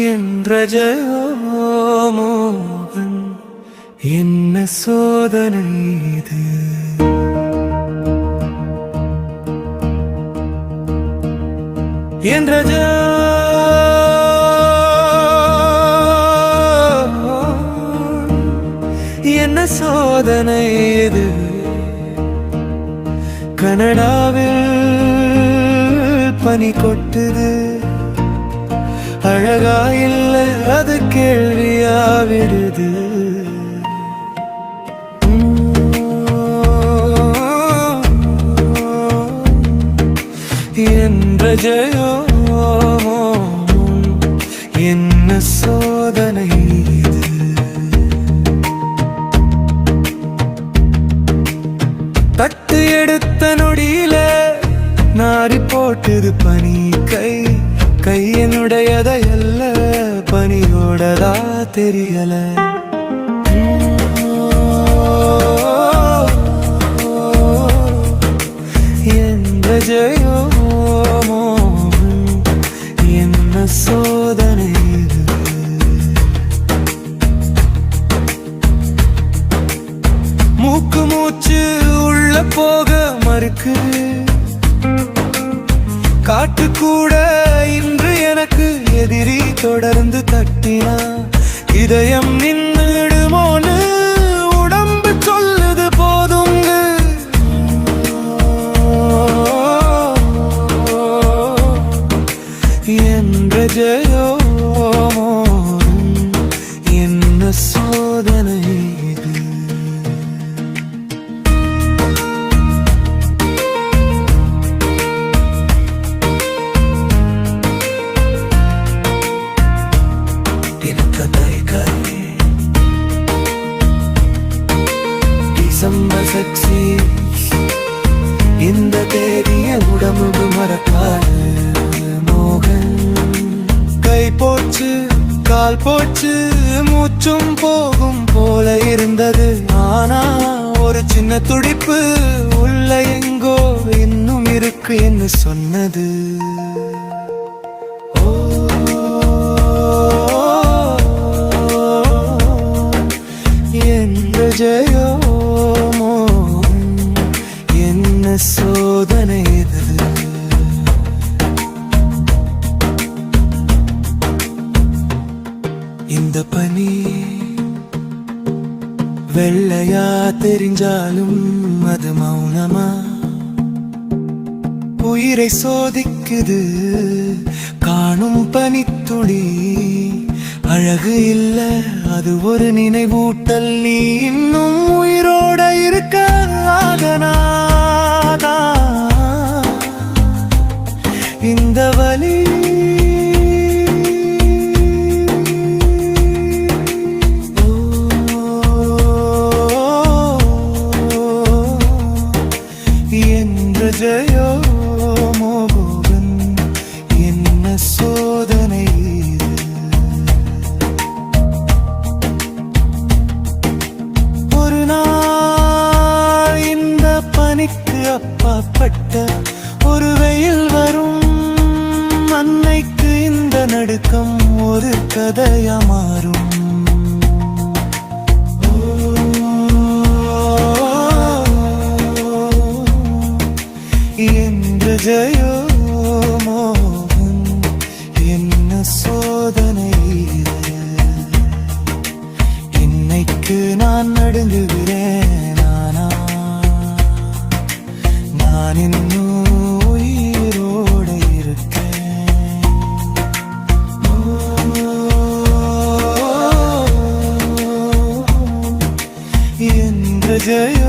என்ற ஜெயமோகன் என்ன சோதனை இது? என்ற என்ன சோதனை இது? கனடாவில் பனி கொட்டுது, அழகா இல்ல அது கேள்வியா விடுது. என்ற ஜெயோ என்ன சோதனை இது? தட்டு எடுத்த நொடியில நாரி போட்டுது பனி கை என்னுடையதையல்ல, பனியோடதா தெரியல. என்ற ஜெயோ என்ன சோதனை இது? மூக்கு மூச்சு உள்ள போக மறுக்குது, காட்டு கூட இன்று எனக்கு எதிரி தொடர்ந்து தட்டினா, இதயம் நின்றுடுமோன்னு உடம்பு சொல்லுது போதுங்க. என்ற ஜெயோ என்ன சோதனை இது? டிசம்பர் செக்ஸி இந்த தேதிய உடம்பு மறக்காது. மோகன் கை போச்சு கால் போச்சு, மூச்சும் போகும் போல இருந்தது. ஆனா ஒரு சின்ன துடிப்பு உள்ள எங்கோ இன்னும் இருக்கு என்று சொன்னது. என்ற ஜெயோ என்ன சோதனை இது? இந்த பனி வெள்ளையா தெரிஞ்சாலும் அது மௌனமா உயிரை சோதிக்குது. காணும் பனித்துளி அழகு இல்ல, அது ஒரு நினைவூட்டல். நீ இன்னும் உயிரோட இருக்க ஆகனாதா இந்த வலி. என்ற ஜெயோ மோகன் என்ன சோதனை இது? ஒரு நாள் இந்த பனிக்கு அப்பாற்பட்ட ஒரு வெயில் வரும், அன்னைக்கு இந்த நடுக்கம் ஒரு கதையா மாறும். என்ற ஜெயோ மோகன் என்ன சோதனை இது? இன்னைக்கு நான் நடுங்குகிறேன், நான் இன்னும் உயிரோட இருக்கேன். என்ற ஜெயோ